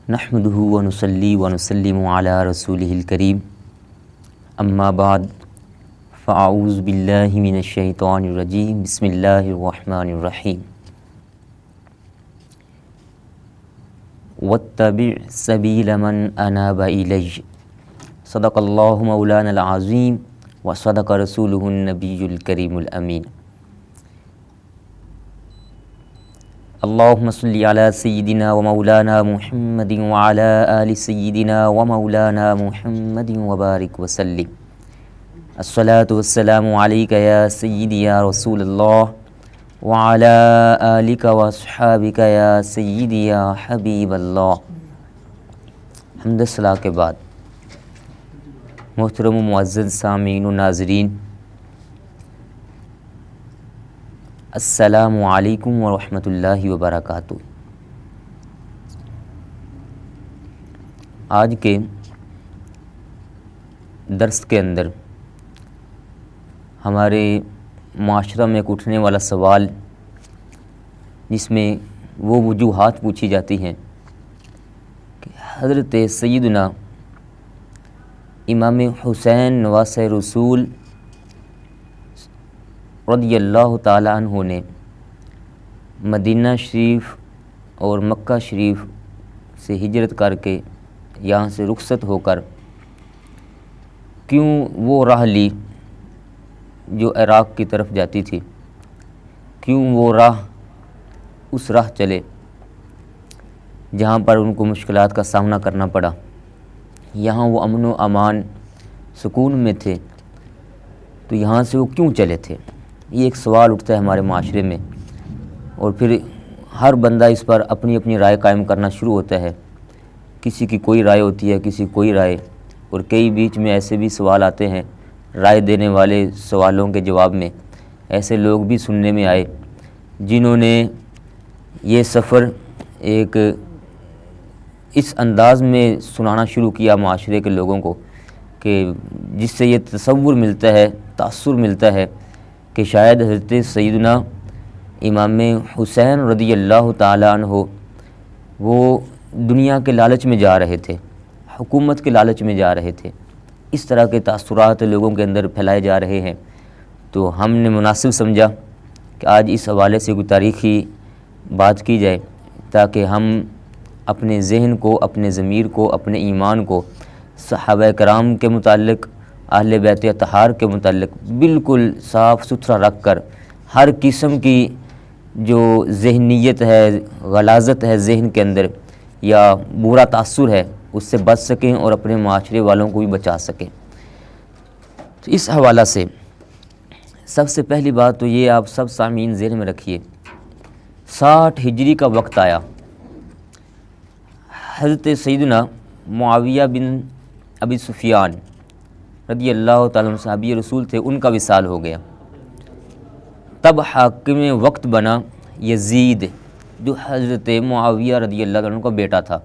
نحمده ونصلي ونسلم على رسوله الكريم اما بعد فاعوذ بالله من الشیطان الرجیم بسم اللہ الرحمن الرحیم واتبع سبیل من اناب الی صدق اللہ مولانا العظیم وصدق رسولہ النبی الکریم الامین اللہم صلی علی سیدنا و مولانا محمد وعلی آل سیدنا و مولانا محمد وبارک وسلم الصلاة والسلام علیک یا سیدی یا رسول اللہ وعلی آلک و اصحابک یا سیدی یا حبیب اللہ۔ حمد صلاح کے بعد محترم و معزز سامعین و ناظرین، السلام علیکم ورحمۃ اللہ وبرکاتہ۔ آج کے درس کے اندر ہمارے معاشرہ میں ایک اٹھنے والا سوال، جس میں وہ وجوہات پوچھی جاتی ہیں کہ حضرت سیدنا امام حسین نواسہ رسول رضی اللہ تعالیٰ عنہ نے مدینہ شریف اور مکہ شریف سے ہجرت کر کے یہاں سے رخصت ہو کر کیوں وہ راہ لی جو عراق کی طرف جاتی تھی، کیوں وہ اس راہ چلے جہاں پر ان کو مشکلات کا سامنا کرنا پڑا، یہاں وہ امن و امان سکون میں تھے، تو یہاں سے وہ کیوں چلے تھے؟ یہ ایک سوال اٹھتا ہے ہمارے معاشرے میں، اور پھر ہر بندہ اس پر اپنی اپنی رائے قائم کرنا شروع ہوتا ہے۔ کسی کی کوئی رائے ہوتی ہے، کسی کوئی رائے، اور کئی بیچ میں ایسے بھی سوال آتے ہیں رائے دینے والے سوالوں کے جواب میں ایسے لوگ بھی سننے میں آئے جنہوں نے یہ سفر ایک اس انداز میں سنانا شروع کیا معاشرے کے لوگوں کو کہ جس سے یہ تصور ملتا ہے، تاثر ملتا ہے کہ شاید حضرت سیدنا امام حسین رضی اللہ تعالیٰ عنہ وہ دنیا کے لالچ میں جا رہے تھے، حکومت کے لالچ میں جا رہے تھے۔ اس طرح کے تاثرات لوگوں کے اندر پھیلائے جا رہے ہیں، تو ہم نے مناسب سمجھا کہ آج اس حوالے سے کوئی تاریخی بات کی جائے تاکہ ہم اپنے ذہن کو، اپنے ضمیر کو، اپنے ایمان کو صحابہ کرام کے متعلق، اہل بیت اطہار کے متعلق بالکل صاف ستھرا رکھ کر ہر قسم کی جو ذہنیت ہے، غلاظت ہے ذہن کے اندر یا برا تاثر ہے، اس سے بچ سکیں اور اپنے معاشرے والوں کو بھی بچا سکیں۔ تو اس حوالہ سے سب سے پہلی بات تو یہ آپ سب سامعین ذہن میں رکھیے، 60 ہجری کا وقت آیا، حضرت سیدنا معاویہ بن ابی سفیان رضی اللہ تعالیٰ عنہ صحابی رسول تھے، ان کا وصال ہو گیا۔ تب حاکم وقت بنا یزید، جو حضرت معاویہ رضی اللہ عنہ کا بیٹا تھا،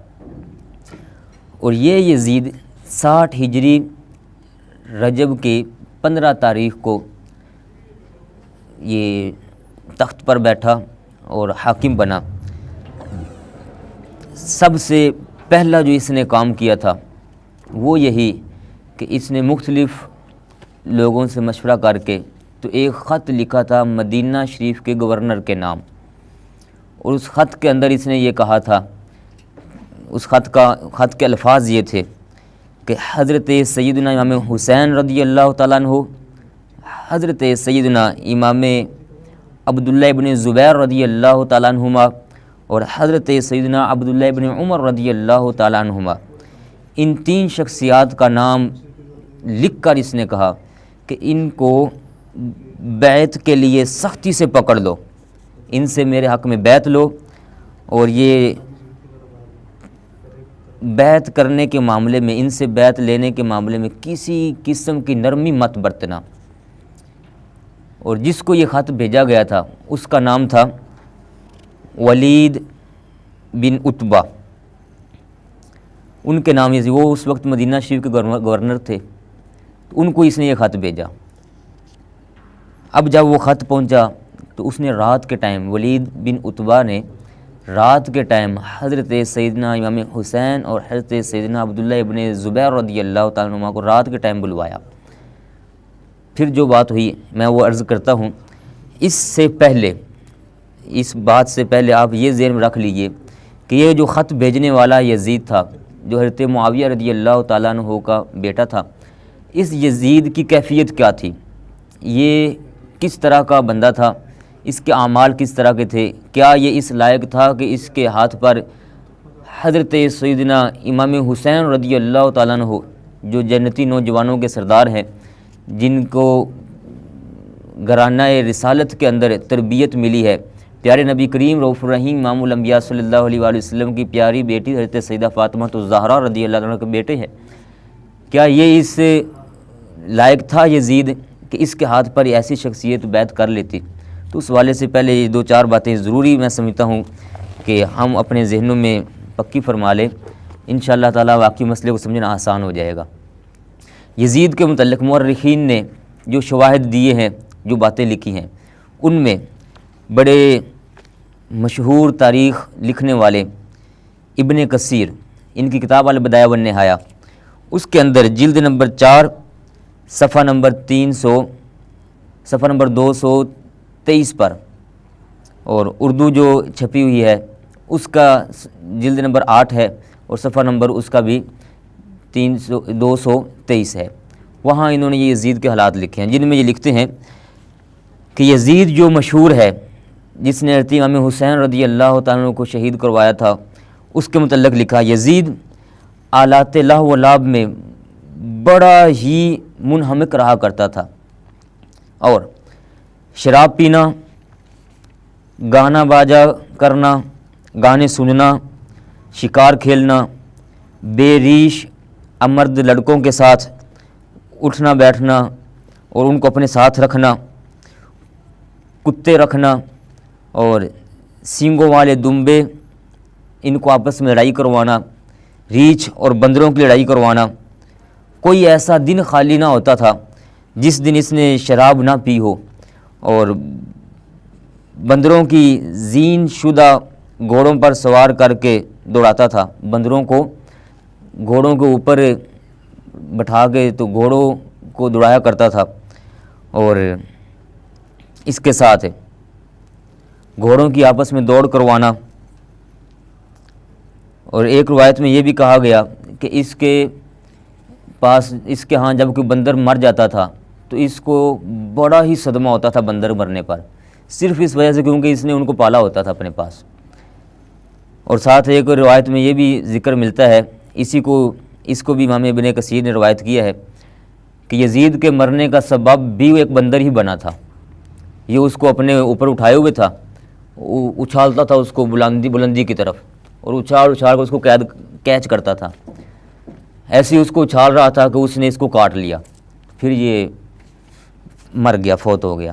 اور یہ یزید 60 ہجری رجب کے 15 تاریخ کو یہ تخت پر بیٹھا اور حاکم بنا۔ سب سے پہلا جو اس نے کام کیا تھا وہ یہی کہ اس نے مختلف لوگوں سے مشورہ کر کے تو ایک خط لکھا تھا مدینہ شریف کے گورنر کے نام، اور اس خط کے اندر اس نے یہ کہا تھا، اس خط کے الفاظ یہ تھے کہ حضرت سیدنا امام حسین رضی اللہ تعالیٰ عنہ، حضرت سیدنا امام عبداللہ ابن زبیر رضی اللہ تعالیٰ عنہما، اور حضرت سیدنا عبداللہ ابن عمر رضی اللہ تعالیٰ عنہما، ان 3 شخصیات کا نام لکھ کر اس نے کہا کہ ان کو بیعت کے لیے سختی سے پکڑ لو، ان سے میرے حق میں بیعت لو، اور یہ بیعت کرنے کے معاملے میں، ان سے بیعت لینے کے معاملے میں کسی قسم کی نرمی مت برتنا۔ اور جس کو یہ خط بھیجا گیا تھا اس کا نام تھا ولید بن عتبہ، ان کے نام یہ، وہ اس وقت مدینہ شریف کے گورنر تھے، ان کو اس نے یہ خط بھیجا۔ اب جب وہ خط پہنچا تو اس نے رات کے ٹائم ولید بن عتبہ نے رات کے ٹائم حضرت سیدنا امام حسین اور حضرت سیدنا عبداللہ ابن زبیر رضی اللہ تعالیٰ عنہ کو رات کے ٹائم بلوایا۔ پھر جو بات ہوئی میں وہ عرض کرتا ہوں۔ اس سے پہلے، اس بات سے پہلے آپ یہ ذہن میں رکھ لیجئے کہ یہ جو خط بھیجنے والا یزید تھا، جو حضرت معاویہ رضی اللہ تعالیٰ عنہ کا بیٹا تھا، اس یزید کی کیفیت کیا تھی؟ یہ کس طرح کا بندہ تھا؟ اس کے اعمال کس طرح کے تھے؟ کیا یہ اس لائق تھا کہ اس کے ہاتھ پر حضرت سیدنا امام حسین رضی اللہ تعالیٰ عنہ، جو جنتی نوجوانوں کے سردار ہیں، جن کو گھرانہ رسالت کے اندر تربیت ملی ہے، پیارے نبی کریم رؤوف الرحیم امام الانبیاء صلی اللہ علیہ وآلہ وسلم کی پیاری بیٹی حضرت سیدہ فاطمہ الزہرا رضی اللہ عنہ کے بیٹے ہیں، کیا یہ اس لائق تھا یزید کہ اس کے ہاتھ پر ایسی شخصیت بیعت کر لیتی؟ تو اس والے سے پہلے یہ 2-4 باتیں ضروری میں سمجھتا ہوں کہ ہم اپنے ذہنوں میں پکی فرما لیں، انشاءاللہ تعالیٰ واقعی مسئلے کو سمجھنا آسان ہو جائے گا۔ یزید کے متعلق مورخین نے جو شواہد دیے ہیں، جو باتیں لکھی ہیں، ان میں بڑے مشہور تاریخ لکھنے والے ابن کثیر، ان کی کتاب البدایہ والنہایہ، اس کے اندر جلد نمبر 4 صفحہ نمبر 223 پر، اور اردو جو چھپی ہوئی ہے اس کا جلد نمبر 8 ہے، اور صفحہ نمبر اس کا بھی 223 ہے، وہاں انہوں نے یہ یزید کے حالات لکھے ہیں، جن میں یہ لکھتے ہیں کہ یزید جو مشہور ہے، جس نے حضرت امام حسین رضی اللہ تعالیٰ عنہ کو شہید کروایا تھا، اس کے متعلق لکھا، یزید آلات لہو و لعب میں بڑا ہی منہمک رہا کرتا تھا، اور شراب پینا، گانا باجا کرنا، گانے سننا، شکار کھیلنا، بے ریش امرد لڑکوں کے ساتھ اٹھنا بیٹھنا اور ان کو اپنے ساتھ رکھنا، کتے رکھنا اور سینگوں والے دمبے، ان کو آپس میں لڑائی کروانا، ریچھ اور بندروں کی لڑائی کروانا، کوئی ایسا دن خالی نہ ہوتا تھا جس دن اس نے شراب نہ پی ہو، اور بندروں کی زین شدہ گھوڑوں پر سوار کر کے دوڑاتا تھا، بندروں کو گھوڑوں کے اوپر بٹھا کے تو گھوڑوں کو دوڑایا کرتا تھا، اور اس کے ساتھ گھوڑوں کی آپس میں دوڑ کروانا۔ اور ایک روایت میں یہ بھی کہا گیا کہ اس کے ہاں جب کوئی بندر مر جاتا تھا تو اس کو بڑا ہی صدمہ ہوتا تھا بندر مرنے پر، صرف اس وجہ سے کیونکہ اس نے ان کو پالا ہوتا تھا اپنے پاس۔ اور ساتھ ایک روایت میں یہ بھی ذکر ملتا ہے، اس کو بھی امام ابن کثیر نے روایت کیا ہے کہ یزید کے مرنے کا سبب بھی ایک بندر ہی بنا تھا، یہ اس کو اپنے اوپر اٹھائے ہوئے تھا، اچھالتا تھا اس کو بلندی کی طرف، اور اچھال کر اس کو کیچ کرتا تھا، ایسے ہی اس کو اچھال رہا تھا کہ اس نے اس کو کاٹ لیا، پھر یہ مر گیا، فوت ہو گیا۔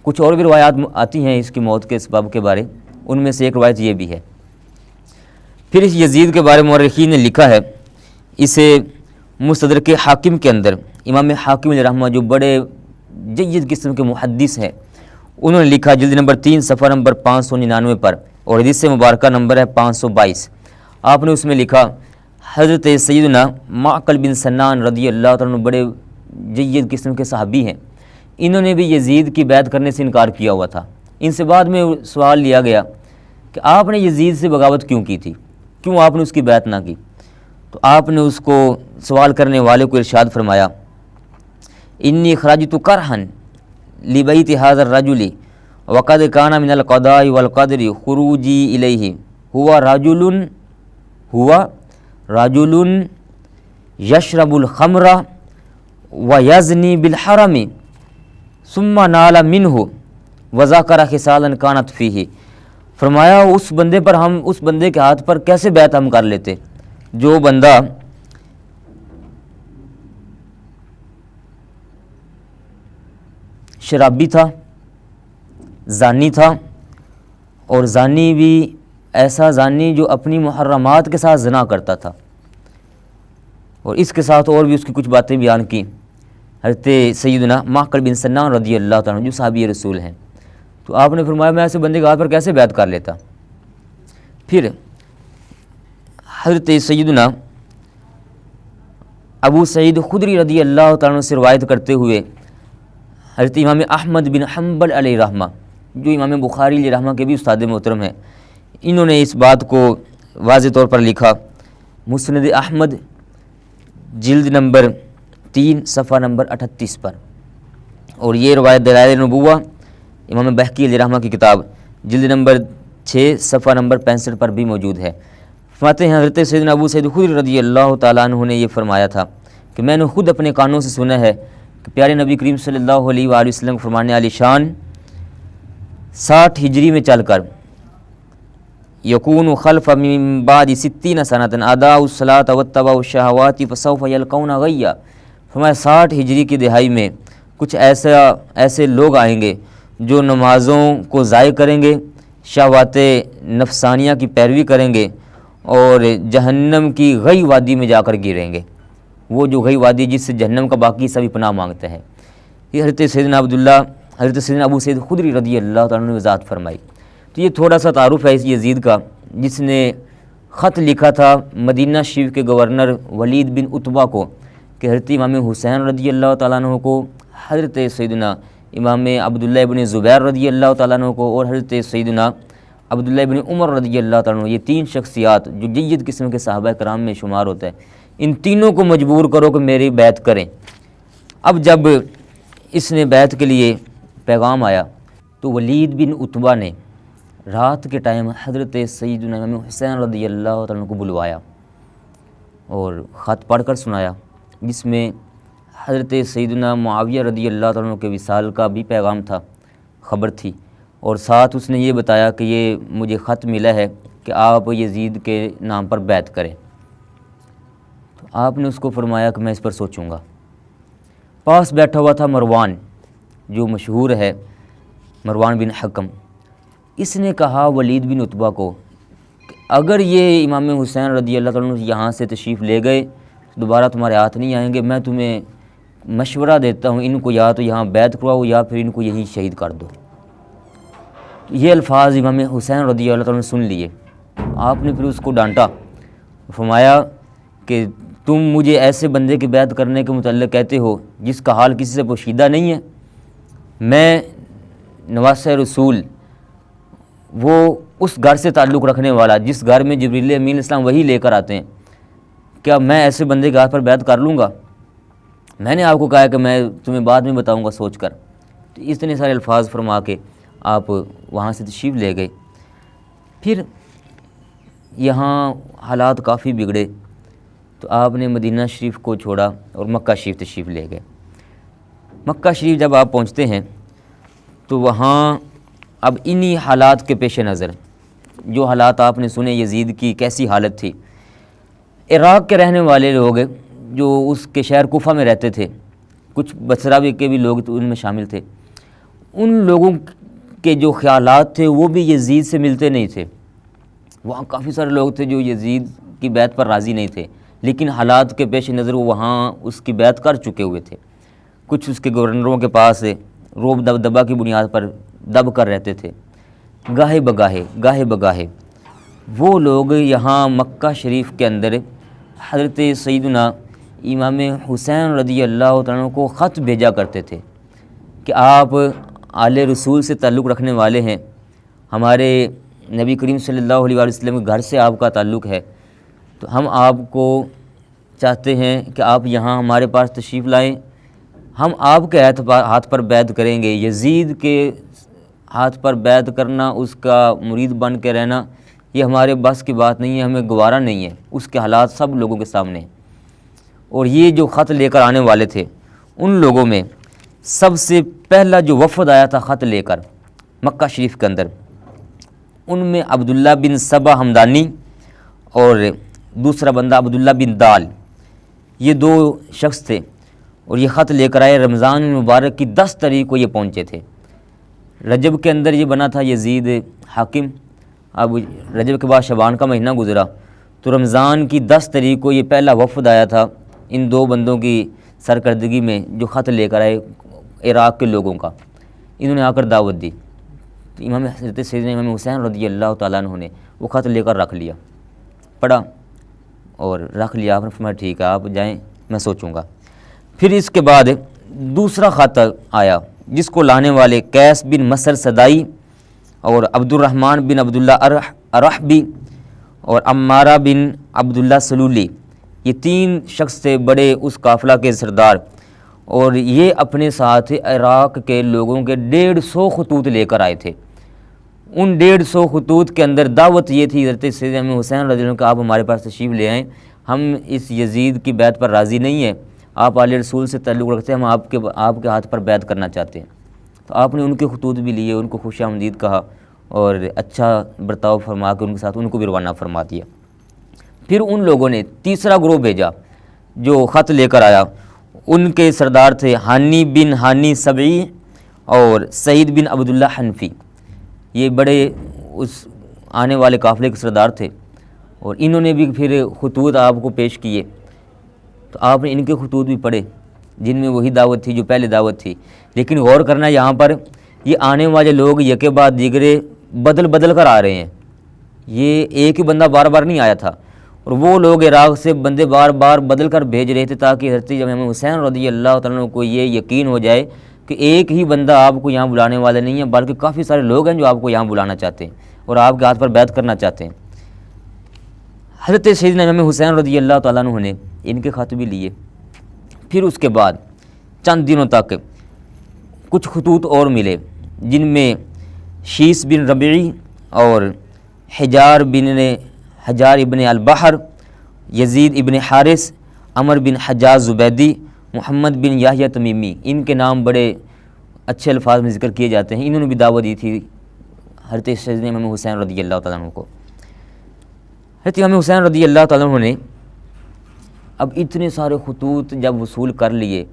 کچھ اور بھی روایات آتی ہیں اس کی موت کے اسباب کے بارے، ان میں سے ایک روایت یہ بھی ہے۔ پھر اس یزید کے بارے میں مورخین نے لکھا ہے، اسے مستدرک حاکم کے اندر امام حاکم علیہ رحمہ جو بڑے جید قسم کے محدث ہیں، انہوں نے لکھا جلد نمبر 3 صفحہ نمبر 599 پر، اور حدیث مبارکہ نمبر ہے 522۔ آپ نے اس میں لکھا، حضرت سیدنا معقل بن سنان رضی اللہ تعالیٰ عنہ بڑے جید قسم کے صحابی ہیں، انہوں نے بھی یزید کی بیعت کرنے سے انکار کیا ہوا تھا۔ ان سے بعد میں سوال لیا گیا کہ آپ نے یزید سے بغاوت کیوں کی تھی، کیوں آپ نے اس کی بیعت نہ کی؟ تو آپ نے اس کو سوال کرنے والے کو ارشاد فرمایا، انی خرجت کرہن لبیت ھذا الرجل وقد کان من القضاء والقدر خروجی الیہ ہوا رجل یشرب الخمر ویزنی بالحرم ثم نال منہ وذکر خصالا کانت فیہ۔ فرمایا اس بندے کے ہاتھ پر کیسے بیعت ہم کر لیتے، جو بندہ شرابی تھا، زانی تھا، اور زانی بھی ایسا زانی جو اپنی محرمات کے ساتھ زنا کرتا تھا، اور اس کے ساتھ اور بھی اس کی کچھ باتیں بیان کی حضرت سیدنا معقل بن سنان رضی اللہ تعالیٰ عنہ جو صحابی رسول ہیں۔ تو آپ نے فرمایا میں ایسے بندے کے ہاتھ پر کیسے بیعت کر لیتا، پھر حضرت سیدنا ابو سعید خدری رضی اللہ تعالیٰ عنہ سے روایت کرتے ہوئے حضرت امام احمد بن حنبل علیہ رحمہ، جو امام بخاری علیہ رحمہ کے بھی استاد محترم ہیں، انہوں نے اس بات کو واضح طور پر لکھا مسند احمد جلد نمبر 3 صفحہ نمبر 38 پر، اور یہ روایت دلائل نبوہ امام بہقی علیہ رحمہ کی کتاب جلد نمبر 6 صفحہ نمبر 65 پر بھی موجود ہے۔ فرماتے ہیں حضرت سیدنا ابو سعید خدری رضی اللہ تعالیٰ عنہ نے یہ فرمایا تھا کہ میں نے خود اپنے کانوں سے سنا ہے کہ پیارے نبی کریم صلی اللہ علیہ وآلہ وسلم فرمانے علی شان 60 ہجری میں چل کر یکون خلف من بعد 60 سنۃ اداء الصلاۃ واتباع الشہوات فسوف یلقون غیا، فرمایا 60 ہجری کی دہائی میں کچھ ایسے لوگ آئیں گے جو نمازوں کو ضائع کریں گے، شہوات نفسانیہ کی پیروی کریں گے اور جہنم کی غی وادی میں جا کر گریں گے، وہ جو غی وادی جس سے جہنم کا باقی سبھی پناہ مانگتا ہے۔ یہ حضرت سیدنا ابو سعید خدری رضی اللہ تعالیٰ عنہ نے وضاحت فرمائی۔ تو یہ تھوڑا سا تعارف ہے اس یزید کا، جس نے خط لکھا تھا مدینہ شریف کے گورنر ولید بن عتبہ کو کہ حضرت امام حسین رضی اللہ تعالیٰ عنہ کو، حضرت سیدنا امام عبداللہ ابن زبیر رضی اللہ تعالیٰ عنہ کو اور حضرت سیدنا عبداللہ ابن عمر رضی اللہ تعالیٰ عنہ، یہ 3 شخصیات جو جید قسم کے صحابہ کرام میں شمار ہوتا ہے، ان تینوں کو مجبور کرو کہ میری بیعت کریں۔ اب جب اس نے بیعت کے لیے پیغام آیا تو ولید بن عتبہ نے رات کے ٹائم حضرت سیدنا امام حسین رضی اللہ تعالیٰ عنہ کو بلوایا اور خط پڑھ کر سنایا، جس میں حضرت سیدنا معاویہ رضی اللہ تعالیٰ عنہ کے وصال کا بھی پیغام تھا، خبر تھی، اور ساتھ اس نے یہ بتایا کہ یہ مجھے خط ملا ہے کہ آپ یزید کے نام پر بیعت کریں۔ تو آپ نے اس کو فرمایا کہ میں اس پر سوچوں گا۔ پاس بیٹھا ہوا تھا مروان، جو مشہور ہے مروان بن حکم، اس نے کہا ولید بن عتبہ کو کہ اگر یہ امام حسین رضی اللہ تعالیٰ عنہ یہاں سے تشریف لے گئے دوبارہ تمہارے ہاتھ نہیں آئیں گے، میں تمہیں مشورہ دیتا ہوں ان کو یا تو یہاں بیعت کرواؤ یا پھر ان کو یہیں شہید کر دو۔ یہ الفاظ امام حسین رضی اللہ تعالیٰ عنہ سن لیے۔ آپ نے پھر اس کو ڈانٹا، فرمایا کہ تم مجھے ایسے بندے کی بیعت کرنے کے متعلق کہتے ہو جس کا حال کسی سے پوشیدہ نہیں ہے؟ میں نواسہ رسول، وہ اس گھر سے تعلق رکھنے والا جس گھر میں جبریل امین السلام وہی لے کر آتے ہیں، کیا میں ایسے بندے کے ہاتھ پر بیعت کر لوں گا؟ میں نے آپ کو کہا کہ میں تمہیں بعد میں بتاؤں گا سوچ کر۔ تو اتنے سارے الفاظ فرما کے آپ وہاں سے تشریف لے گئے۔ پھر یہاں حالات کافی بگڑے تو آپ نے مدینہ شریف کو چھوڑا اور مکہ شریف تشریف لے گئے۔ مکہ شریف جب آپ پہنچتے ہیں تو وہاں اب انہی حالات کے پیش نظر، جو حالات آپ نے سنے یزید کی کیسی حالت تھی، عراق کے رہنے والے لوگ جو اس کے شہر کوفہ میں رہتے تھے، کچھ بصرہ کے بھی لوگ تو ان میں شامل تھے، ان لوگوں کے جو خیالات تھے وہ بھی یزید سے ملتے نہیں تھے۔ وہاں کافی سارے لوگ تھے جو یزید کی بیعت پر راضی نہیں تھے، لیکن حالات کے پیش نظر وہ وہاں اس کی بیعت کر چکے ہوئے تھے۔ کچھ اس کے گورنروں کے پاس روب دبدبہ کی بنیاد پر دب کر رہتے تھے۔ گاہے بگاہے وہ لوگ یہاں مکہ شریف کے اندر حضرت سیدنا امام حسین رضی اللہ تعالیٰ عنہ کو خط بھیجا کرتے تھے کہ آپ آل رسول سے تعلق رکھنے والے ہیں، ہمارے نبی کریم صلی اللہ علیہ وآلہ وسلم کے گھر سے آپ کا تعلق ہے، تو ہم آپ کو چاہتے ہیں کہ آپ یہاں ہمارے پاس تشریف لائیں، ہم آپ کے ہاتھ پر بیعت کریں گے۔ یزید کے ہاتھ پر بیعت کرنا، اس کا مرید بن کے رہنا، یہ ہمارے بس کی بات نہیں ہے، ہمیں گوارا نہیں ہے۔ اس کے حالات سب لوگوں کے سامنے ہیں۔ اور یہ جو خط لے کر آنے والے تھے ان لوگوں میں سب سے پہلا جو وفد آیا تھا خط لے کر مکہ شریف کے اندر، ان میں عبداللہ بن سبا ہمدانی اور دوسرا بندہ عبداللہ بن دال، یہ 2 شخص تھے، اور یہ خط لے کر آئے۔ رمضان المبارک کی 10 تاریخ کو یہ پہنچے تھے۔ رجب کے اندر یہ بنا تھا یزید حاکم، اب رجب کے بعد شعبان کا مہینہ گزرا تو رمضان کی 10 تاریخ کو یہ پہلا وفد آیا تھا ان 2 بندوں کی سرکردگی میں جو خط لے کر آئے عراق کے لوگوں کا۔ انہوں نے آ کر دعوت دی، تو تو حضرت سیدنا امام حسین رضی اللہ تعالیٰ عنہ نے وہ خط لے کر رکھ لیا، پڑھا اور رکھ لیا، آپ نے فرمایا ٹھیک ہے آپ جائیں میں سوچوں گا۔ پھر اس کے بعد دوسرا خط آیا جس کو لانے والے قیس بن مسر صدائی اور عبد الرحمن بن عبداللہ ارحبی اور عمارہ بن عبداللہ سلولی، یہ 3 شخص تھے بڑے اس قافلہ کے سردار، اور یہ اپنے ساتھ عراق کے لوگوں کے 150 خطوط لے کر آئے تھے۔ ان 150 خطوط کے اندر دعوت یہ تھی حضرت سیدنا امام حسین رضی اللہ عنہ کہ آپ ہمارے پاس تشریف لے آئیں، ہم اس یزید کی بیعت پر راضی نہیں ہیں، آپ آل رسول سے تعلق رکھتے ہیں، ہم آپ کے ہاتھ پر بیعت کرنا چاہتے ہیں۔ تو آپ نے ان کے خطوط بھی لیے، ان کو خوش آمدید کہا اور اچھا برتاؤ فرما کے ان کے ساتھ ان کو بھی روانہ فرما دیا۔ پھر ان لوگوں نے تیسرا گروہ بھیجا جو خط لے کر آیا، ان کے سردار تھے ہانی بن ہانی سبعی اور سعید بن عبداللہ حنفی، یہ بڑے اس آنے والے قافلے کے سردار تھے، اور انہوں نے بھی پھر خطوط آپ کو پیش کیے۔ تو آپ نے ان کے خطوط بھی پڑھے جن میں وہی دعوت تھی جو پہلے دعوت تھی، لیکن غور کرنا یہاں پر یہ آنے والے لوگ یکے بعد دیگرے بدل کر آ رہے ہیں، یہ ایک ہی بندہ بار بار نہیں آیا تھا، اور وہ لوگ عراق سے بندے بار بار بدل کر بھیج رہے تھے تاکہ حضرت امام حسین رضی اللہ تعالیٰ عنہ کو یہ یقین ہو جائے کہ ایک ہی بندہ آپ کو یہاں بلانے والا نہیں ہے بلکہ کافی سارے لوگ ہیں جو آپ کو یہاں بلانا چاہتے ہیں اور آپ کے ہاتھ پر بیعت کرنا چاہتے ہیں۔ حضرت سیدنا امام حسین رضی اللہ تعالیٰ عنہ نے ان کے خط بھی لیے۔ پھر اس کے بعد چند دنوں تک کچھ خطوط اور ملے جن میں شیس بن ربیعی اور حجار ابن البحر، یزید ابن حارث، عمر بن حجاز زبیدی، محمد بن یحییٰ تمیمی، ان کے نام بڑے اچھے الفاظ میں ذکر کیے جاتے ہیں۔ انہوں نے بھی دعوت دی تھی حضرت سیدنا امام حسین رضی اللہ تعالیٰ عنہ کو۔ حضرت امام حسین رضی اللہ تعالیٰ عنہ نے اب اتنے سارے خطوط جب وصول کر لیے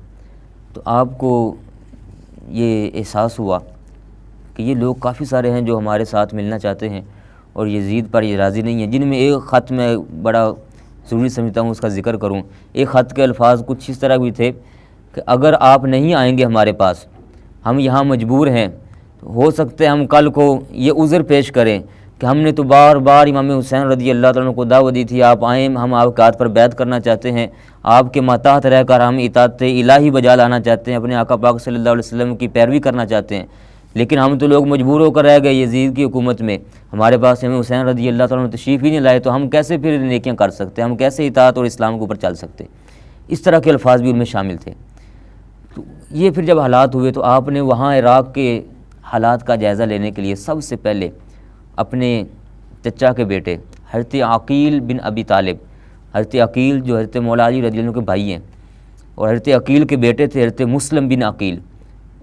تو آپ کو یہ احساس ہوا کہ یہ لوگ کافی سارے ہیں جو ہمارے ساتھ ملنا چاہتے ہیں اور یزید پر یہ راضی نہیں ہیں، جن میں ایک خط میں بڑا ضروری سمجھتا ہوں اس کا ذکر کروں۔ ایک خط کے الفاظ کچھ اس طرح بھی تھے کہ اگر آپ نہیں آئیں گے ہمارے پاس، ہم یہاں مجبور ہیں، تو ہو سکتا ہے ہم کل کو یہ عذر پیش کریں کہ ہم نے تو بار بار امام حسین رضی اللہ تعالیٰ عنہ کو دعوت دی تھی، آپ آئیں، ہم آپ کے ہاتھ پر بیعت کرنا چاہتے ہیں، آپ کے ماتحت رہ کر ہم اطاعت الہی بجا لانا چاہتے ہیں، اپنے آقا پاک صلی اللہ علیہ وسلم کی پیروی کرنا چاہتے ہیں، لیکن ہم تو لوگ مجبور ہو کر رہ گئے یزید کی حکومت میں، ہمارے پاس امام حسین رضی اللہ تعالیٰ عنہ تشریف ہی نہیں لائے، تو ہم کیسے پھر نیکیاں کر سکتے، ہم کیسے اطاعت اور اسلام کے اوپر چل سکتے۔ اس طرح کے الفاظ بھی ان میں شامل تھے۔ تو یہ پھر جب حالات ہوئے تو آپ نے وہاں عراق کے حالات کا جائزہ لینے کے لیے سب سے پہلے اپنے چچا کے بیٹے حضرت عقیل بن ابی طالب، حضرت عقیل جو حضرت مولا علی رضی اللہ عنہ کے بھائی ہیں، اور حضرت عقیل کے بیٹے تھے حضرت مسلم بن عقیل،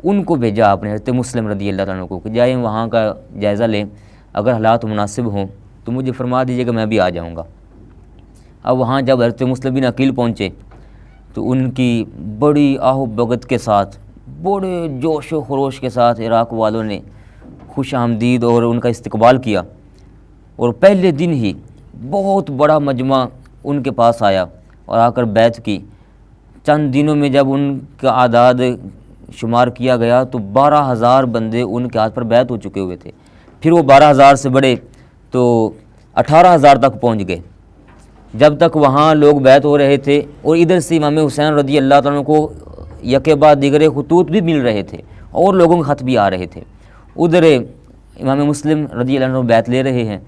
ان کو بھیجا آپ نے حضرت مسلم رضی اللہ عنہ کو کہ جائیں وہاں کا جائزہ لیں، اگر حالات مناسب ہوں تو مجھے فرما دیجیے کہ میں بھی آ جاؤں گا۔ اب وہاں جب حضرت مسلم بن عقیل پہنچے تو ان کی بڑی آہ و بغت کے ساتھ، بڑے جوش و خروش کے ساتھ عراق والوں نے خوش آمدید اور ان کا استقبال کیا، اور پہلے دن ہی بہت بڑا مجمع ان کے پاس آیا اور آ کر بیعت کی۔ چند دنوں میں جب ان کا اعداد شمار کیا گیا تو 12,000 بندے ان کے ہاتھ پر بیعت ہو چکے ہوئے تھے، پھر وہ 12,000 سے بڑے تو 18,000 تک پہنچ گئے جب تک وہاں لوگ بیعت ہو رہے تھے، اور ادھر سے امام حسین رضی اللہ تعالیٰ عنہ کو یکے بعد دیگرے خطوط بھی مل رہے تھے اور لوگوں کے خط بھی آ رہے تھے۔ ادھر امام مسلم رضی اللہ عنہ بیعت لے رہے ہیں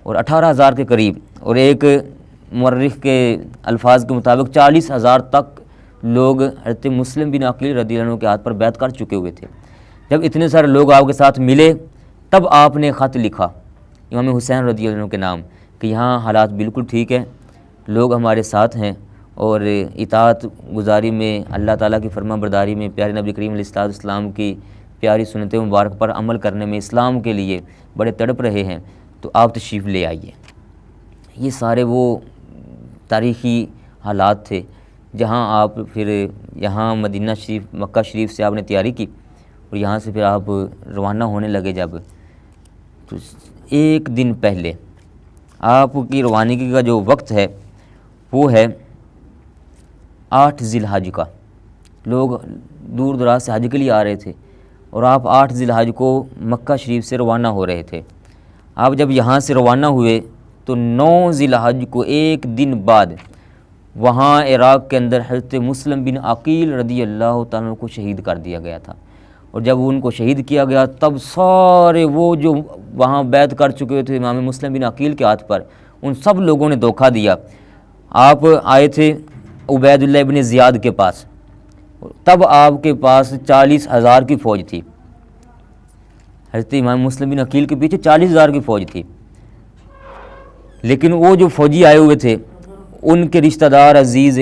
اور 18,000 کے قریب، اور ایک مورخ کے الفاظ کے مطابق 40,000 تک لوگ حضرت مسلم بن عقیل رضی اللہ عنہ کے ہاتھ پر بیعت کر چکے ہوئے تھے۔ جب اتنے سارے لوگ آپ کے ساتھ ملے تب آپ نے خط لکھا امام حسین رضی اللہ عنہ کے نام کہ یہاں حالات بالکل ٹھیک ہیں، لوگ ہمارے ساتھ ہیں، اور اطاعت گزاری میں، اللہ تعالیٰ کی فرما برداری میں، پیارے نبی کریم علیہ الصلوۃ والسلام کی پیاری سنت مبارک پر عمل کرنے میں، اسلام کے لیے بڑے تڑپ رہے ہیں، تو آپ تشریف لے آئیے۔ یہ سارے وہ تاریخی حالات تھے جہاں آپ پھر یہاں مدینہ شریف، مکہ شریف سے آپ نے تیاری کی، اور یہاں سے پھر آپ روانہ ہونے لگے۔ جب تو ایک دن پہلے آپ کی روانگی کا جو وقت ہے وہ ہے 8 ذی الحج کا۔ لوگ دور دراز سے حج کے لیے آ رہے تھے، اور آپ 8 ذی الحج کو مکہ شریف سے روانہ ہو رہے تھے۔ آپ جب یہاں سے روانہ ہوئے تو 9 ذی الحج کو ایک دن بعد وہاں عراق کے اندر حضرت مسلم بن عقیل رضی اللہ تعالیٰ عنہ کو شہید کر دیا گیا تھا۔ اور جب ان کو شہید کیا گیا تب سارے وہ جو وہاں بیعت کر چکے تھے امام مسلم بن عقیل کے ہاتھ پر، ان سب لوگوں نے دھوکہ دیا۔ آپ آئے تھے عبید اللہ ابن زیاد کے پاس، تب آپ کے پاس 40,000 کی فوج تھی۔ حضرت امام مسلم بن عقیل کے پیچھے 40,000 کی فوج تھی، لیکن وہ جو فوجی آئے ہوئے تھے ان کے رشتہ دار عزیز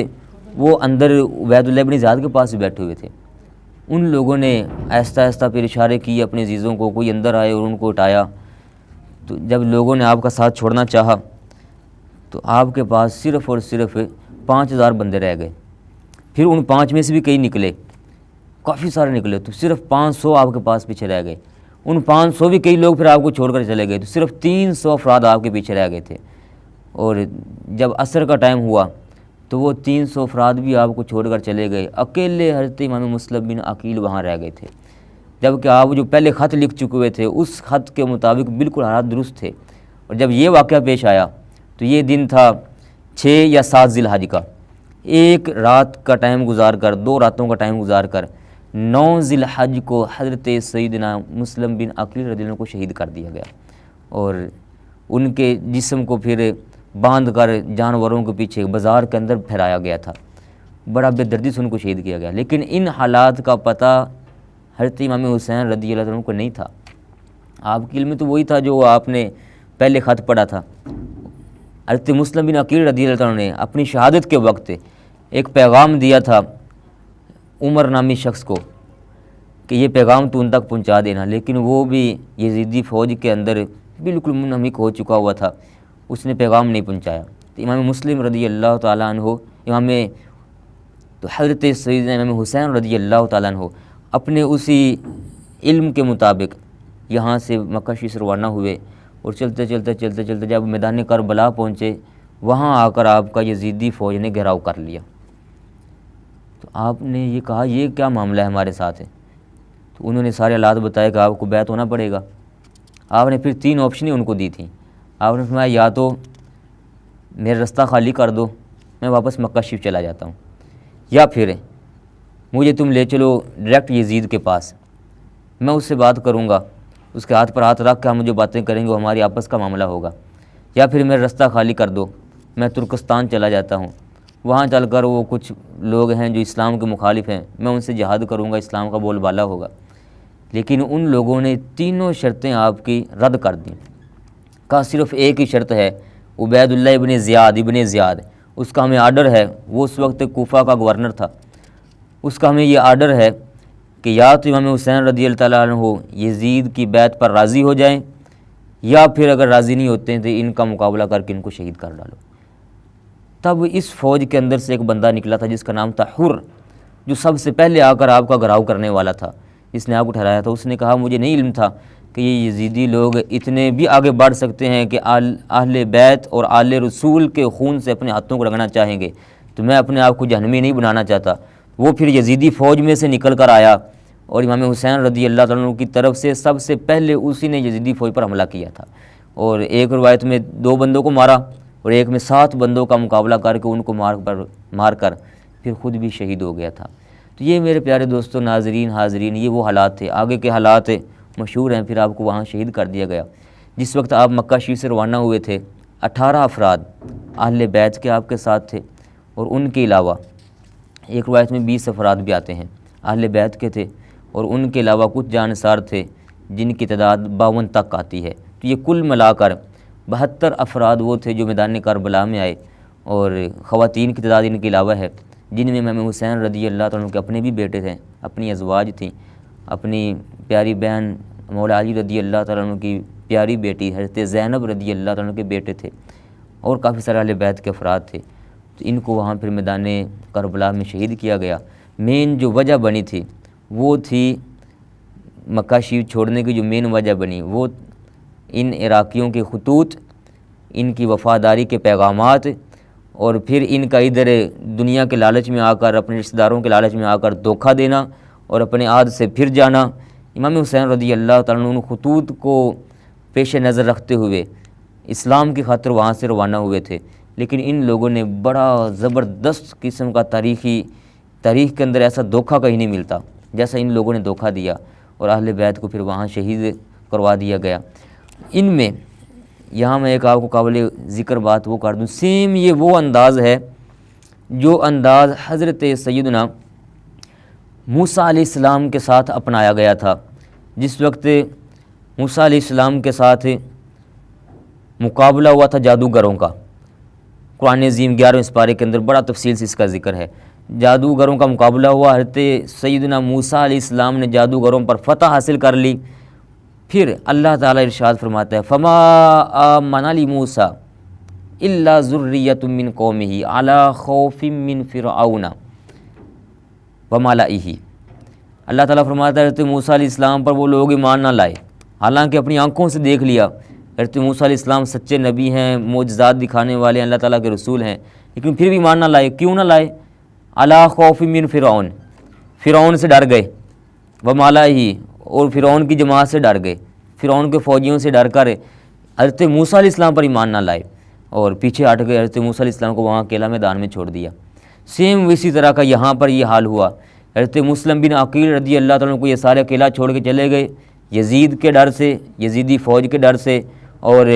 وہ اندر عبید اللہ ابن زیاد کے پاس بیٹھے ہوئے تھے۔ ان لوگوں نے آہستہ آہستہ پھر اشارے کیے اپنے عزیزوں کو، کوئی اندر آئے اور ان کو اٹھایا۔ تو جب لوگوں نے آپ کا ساتھ چھوڑنا چاہا تو آپ کے پاس صرف اور صرف 5,000 بندے رہ گئے۔ پھر ان 5 میں سے بھی کئی نکلے، کافی سارے نکلے، تو صرف 500 آپ کے پاس پیچھے رہ گئے۔ ان 500 بھی کئی لوگ پھر آپ کو چھوڑ کر چلے گئے، تو صرف 300 افراد آپ کے پیچھے رہ گئے تھے۔ اور جب عصر کا ٹائم ہوا تو وہ 300 افراد بھی آپ کو چھوڑ کر چلے گئے، اکیلے حضرت امام مسلم بن عقیل وہاں رہ گئے تھے، جبکہ آپ جو پہلے خط لکھ چکے ہوئے تھے اس خط کے مطابق بالکل حالات درست تھے۔ اور جب یہ واقعہ پیش آیا تو یہ دن تھا 6 یا 7 ذی الحج کا، ایک رات کا ٹائم گزار کر، 2 راتوں کا ٹائم گزار کر 9 ذی الحج کو حضرت سیدنا مسلم بن عقیل رضی اللہ عنہ کو شہید کر دیا گیا، اور ان کے جسم کو پھر باندھ کر جانوروں کے پیچھے بازار کے اندر پھیلایا گیا تھا۔ بڑا بے دردی سے ان کو شہید کیا گیا، لیکن ان حالات کا پتہ حضرت امام حسین رضی اللہ عنہ کو نہیں تھا۔ آپ کے علم میں تو وہی تھا جو آپ نے پہلے خط پڑھا تھا۔ حضرت مسلم بن عقیل رضی اللہ عنہ نے اپنی شہادت کے وقت ایک پیغام دیا تھا عمر نامی شخص کو کہ یہ پیغام تو ان تک پہنچا دینا، لیکن وہ بھی یزیدی فوج کے اندر بالکل منہمک ہو چکا ہوا تھا، اس نے پیغام نہیں پہنچایا۔ تو امام مسلم رضی اللہ تعالیٰ عنہ تو حضرت سیدنا امام حسین رضی اللہ تعالیٰ عنہ اپنے اسی علم کے مطابق یہاں سے مکہ شریف سے روانہ ہوئے، اور چلتے چلتے جب میدان کربلا پہنچے وہاں آ کر آپ کا یزیدی فوج نے گھیراؤ کر لیا۔ تو آپ نے یہ کہا یہ کیا معاملہ ہے ہمارے ساتھ ہے؟ تو انہوں نے سارے حالات بتائے کہ آپ کو بیعت ہونا پڑے گا۔ آپ نے پھر 3 آپشنیں ان کو دی تھیں۔ آپ نے فرمایا یا تو میرا رستہ خالی کر دو، میں واپس مکہ شریف چلا جاتا ہوں، یا پھر مجھے تم لے چلو ڈائریکٹ یزید کے پاس، میں اس سے بات کروں گا، اس کے ہاتھ پر ہاتھ رکھ کے ہم جو باتیں کریں گے وہ ہماری آپس کا معاملہ ہوگا، یا پھر میرا رستہ خالی کر دو، میں ترکستان چلا جاتا ہوں، وہاں چل کر وہ کچھ لوگ ہیں جو اسلام کے مخالف ہیں، میں ان سے جہاد کروں گا، اسلام کا بول بالا ہوگا۔ لیکن ان لوگوں نے تینوں شرطیں آپ کی رد کر دیں۔ کا صرف ایک ہی شرط ہے، عبید اللہ ابن زیاد اس کا ہمیں آرڈر ہے، وہ اس وقت کوفہ کا گورنر تھا، اس کا ہمیں یہ آرڈر ہے کہ یا تو امام حسین رضی اللہ تعالیٰ عنہ یزید کی بیعت پر راضی ہو جائیں، یا پھر اگر راضی نہیں ہوتے ہیں تو ان کا مقابلہ کر کے ان کو شہید کر ڈالو۔ تب اس فوج کے اندر سے ایک بندہ نکلا تھا جس کا نام تھا حر، جو سب سے پہلے آ کر آپ کا گھراؤ کرنے والا تھا، جس نے آپ کو ٹھہرایا تھا۔ اس نے کہا مجھے نہیں علم تھا کہ یہ یزیدی لوگ اتنے بھی آگے بڑھ سکتے ہیں کہ اہل بیت اور آل رسول کے خون سے اپنے ہاتھوں کو رنگنا چاہیں گے، تو میں اپنے آپ کو جہنمی نہیں بنانا چاہتا۔ وہ پھر یزیدی فوج میں سے نکل کر آیا اور امام حسین رضی اللہ تعالیٰ عنہ کی طرف سے سب سے پہلے اسی نے یزیدی فوج پر حملہ کیا تھا، اور ایک روایت میں 2 بندوں کو مارا اور ایک میں 7 بندوں کا مقابلہ کر کے ان کو مار کر پھر خود بھی شہید ہو گیا تھا۔ تو یہ میرے پیارے دوستوں، ناظرین، حاضرین، یہ وہ حالات تھے۔ آگے کے حالات مشہور ہیں، پھر آپ کو وہاں شہید کر دیا گیا۔ جس وقت آپ مکہ شریف سے روانہ ہوئے تھے 18 افراد اہل بیت کے آپ کے ساتھ تھے، اور ان کے علاوہ ایک روایت میں 20 افراد بھی آتے ہیں اہل بیت کے تھے، اور ان کے علاوہ کچھ جانثار تھے جن کی تعداد 52 تک آتی ہے۔ تو یہ کل ملا کر 72 افراد وہ تھے جو میدان کربلا میں آئے، اور خواتین کی تعداد ان کے علاوہ ہے جن میں امام حسین رضی اللہ تعالیٰ عنہ کے اپنے بھی بیٹے تھے، اپنی ازواج تھیں، اپنی پیاری بہن مولا علی رضی اللہ تعالیٰ عنہ کی پیاری بیٹی حضرت زینب رضی اللہ تعالیٰ عنہ کے بیٹے تھے، اور کافی سارے اہل بیت کے افراد تھے۔ تو ان کو وہاں پھر میدان کربلا میں شہید کیا گیا۔ مین جو وجہ بنی تھی وہ تھی مکہ شریف چھوڑنے کی، جو مین وجہ بنی وہ ان عراقیوں کے خطوط، ان کی وفاداری کے پیغامات، اور پھر ان کا ادھر دنیا کے لالچ میں آ کر، اپنے رشتہ داروں کے لالچ میں آ کر دھوکہ دینا اور اپنے عہد سے پھر جانا، امام حسین رضی اللہ تعالیٰ عنہ خطوط کو پیش نظر رکھتے ہوئے اسلام کی خاطر وہاں سے روانہ ہوئے تھے، لیکن ان لوگوں نے بڑا زبردست قسم کا تاریخ کے اندر ایسا دھوکہ کہیں نہیں ملتا جیسا ان لوگوں نے دھوکہ دیا، اور اہل بیت کو پھر وہاں شہید کروا دیا گیا۔ ان میں یہاں میں ایک آپ کو قابل ذکر بات وہ کر دوں، سیم یہ وہ انداز ہے جو انداز حضرت سیدنا موسیٰ علیہ السلام کے ساتھ اپنایا گیا تھا۔ جس وقت موسیٰ علیہ السلام کے ساتھ مقابلہ ہوا تھا جادوگروں کا، قرآن عظیم 11ویں پارے کے اندر بڑا تفصیل سے اس کا ذکر ہے، جادوگروں کا مقابلہ ہوا، حضرت سیدنا موسیٰ علیہ السلام نے جادوگروں پر فتح حاصل کر لی۔ پھر اللہ تعالیٰ ارشاد فرماتا ہے فما آمن لموسیٰ الا ذریۃ من قومہ علی خوف من فرعون وملئہ۔ اللہ تعالیٰ فرماتا ہے حضرت موسیٰ علیہ السلام پر وہ لوگ ایمان نہ لائے، حالانکہ اپنی آنکھوں سے دیکھ لیا حضرت موسیٰ علیہ السلام سچے نبی ہیں، معجزات دکھانے والے ہیں، اللہ تعالیٰ کے رسول ہیں، لیکن پھر بھی ایمان نہ لائے۔ کیوں نہ لائے؟ علی خوف من فرعون، فرعون سے ڈر گئے، وملئہ، اور فرعون کی جماعت سے ڈر گئے، فرعون کے فوجیوں سے ڈر کر حضرت موسیٰ علیہ السلام پر ایمان نہ لائے اور پیچھے ہٹ گئے، حضرت موسیٰ علیہ السلام کو وہاں اکیلا میدان میں چھوڑ دیا۔ سیم اسی طرح کا یہاں پر یہ حال ہوا، حضرت مسلم بن عقیل رضی اللہ تعالیٰ عنہ کو یہ سارے اکیلا چھوڑ کے چلے گئے، یزید کے ڈر سے، یزیدی فوج کے ڈر سے، اور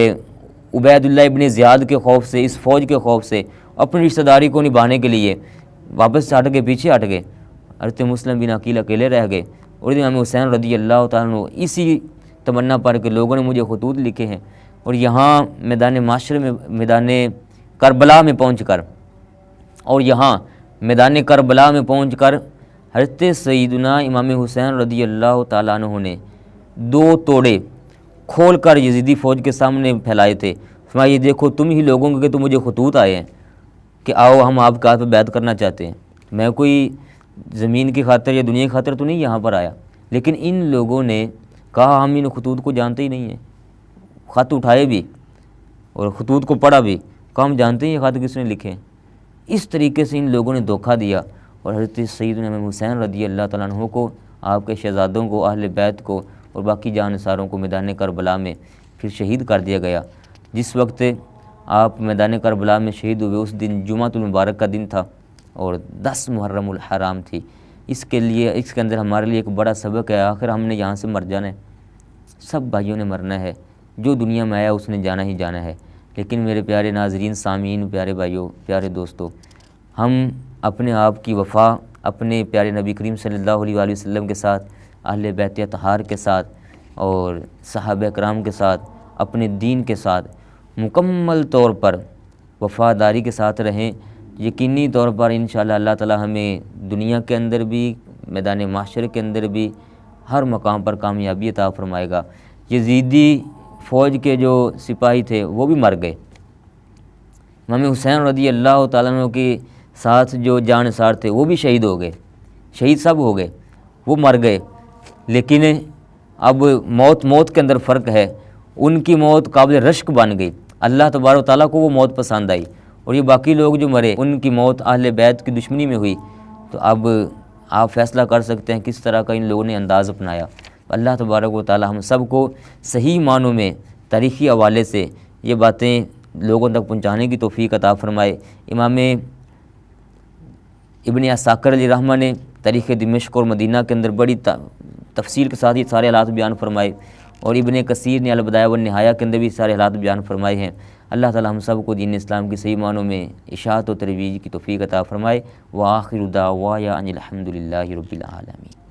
عبید اللہ ابن زیاد کے خوف سے، اس فوج کے خوف سے، اپنی رشتہ داری کو نبھانے کے لیے واپس سے ہٹ گئے، پیچھے ہٹ گئے، حضرت مسلم بن عقیل اکیلے رہ گئے۔ اور امام حسین رضی اللہ تعالیٰ عنہ اسی تمنا پر کہ لوگوں نے مجھے خطوط لکھے ہیں، اور یہاں میدان معاشرے میں، میدان کربلا میں پہنچ کر، اور یہاں میدان کربلا میں پہنچ کر حضرت سیدنا امام حسین رضی اللہ تعالیٰ عنہ نے 2 توڑے کھول کر یزیدی فوج کے سامنے پھیلائے تھے، فرمایا یہ دیکھو تم ہی لوگوں کے تو مجھے خطوط آئے ہیں کہ آؤ ہم آپ کے ہاتھ پہ بیعت کرنا چاہتے ہیں، میں کوئی زمین کی خاطر یا دنیا کی خاطر تو نہیں یہاں پر آیا۔ لیکن ان لوگوں نے کہا ہم ان خطوط کو جانتے ہی نہیں ہیں، خط اٹھائے بھی اور خطوط کو پڑھا بھی، کہا ہم جانتے ہیں یہ خط کس نے لکھے ہیں۔ اس طریقے سے ان لوگوں نے دھوکہ دیا، اور حضرت سیدنا امام حسین رضی اللہ تعالیٰ عنہ کو، آپ کے شہزادوں کو، اہل بیت کو اور باقی جانثاروں کو میدان کربلا میں پھر شہید کر دیا گیا۔ جس وقت آپ میدان کربلا میں شہید ہوئے اس دن جمعۃ المبارک کا دن تھا اور 10 محرم الحرام تھی۔ اس کے اندر ہمارے لیے ایک بڑا سبق ہے، آخر ہم نے یہاں سے مر جانا ہے، سب بھائیوں نے مرنا ہے، جو دنیا میں آیا اس نے جانا ہی جانا ہے۔ لیکن میرے پیارے ناظرین، سامعین، پیارے بھائیوں، پیارے دوستو، ہم اپنے آپ کی وفا اپنے پیارے نبی کریم صلی اللہ علیہ وآلہ وسلم کے ساتھ، اہل بیت اطہار کے ساتھ اور صحابہ کرام کے ساتھ، اپنے دین کے ساتھ مکمل طور پر وفاداری کے ساتھ رہیں۔ یقینی طور پر انشاءاللہ اللہ تعالی ہمیں دنیا کے اندر بھی، میدان معاشرے کے اندر بھی، ہر مقام پر کامیابی عطا فرمائے گا۔ یزیدی فوج کے جو سپاہی تھے وہ بھی مر گئے، امام حسین رضی اللہ تعالیٰ عنہ کے ساتھ جو جانثار تھے وہ بھی شہید ہو گئے، شہید سب ہو گئے، وہ مر گئے۔ لیکن اب موت کے اندر فرق ہے، ان کی موت قابل رشک بن گئی، اللہ تبارک و تعالیٰ کو وہ موت پسند آئی، اور یہ باقی لوگ جو مرے ان کی موت اہل بیت کی دشمنی میں ہوئی۔ تو اب آپ فیصلہ کر سکتے ہیں کس طرح کا ان لوگوں نے انداز اپنایا۔ اللہ تبارک و تعالیٰ ہم سب کو صحیح معنوں میں تاریخی حوالے سے یہ باتیں لوگوں تک پہنچانے کی توفیق عطا فرمائے۔ امام ابن عساکر علیہ رحمہ نے تاریخ دمشق اور مدینہ کے اندر بڑی تفصیل کے ساتھ یہ سارے حالات بیان فرمائے، اور ابن کثیر نے البدایہ والنہایہ کے اندر بھی سارے حالات بیان فرمائے ہیں۔ اللہ تعالی ہم سب کو دین اسلام کی صحیح معنوں میں اشاعت و ترویج کی توفیق عطا فرمائے۔ وآخر دعوایا ان الحمد للہ رب العالمین۔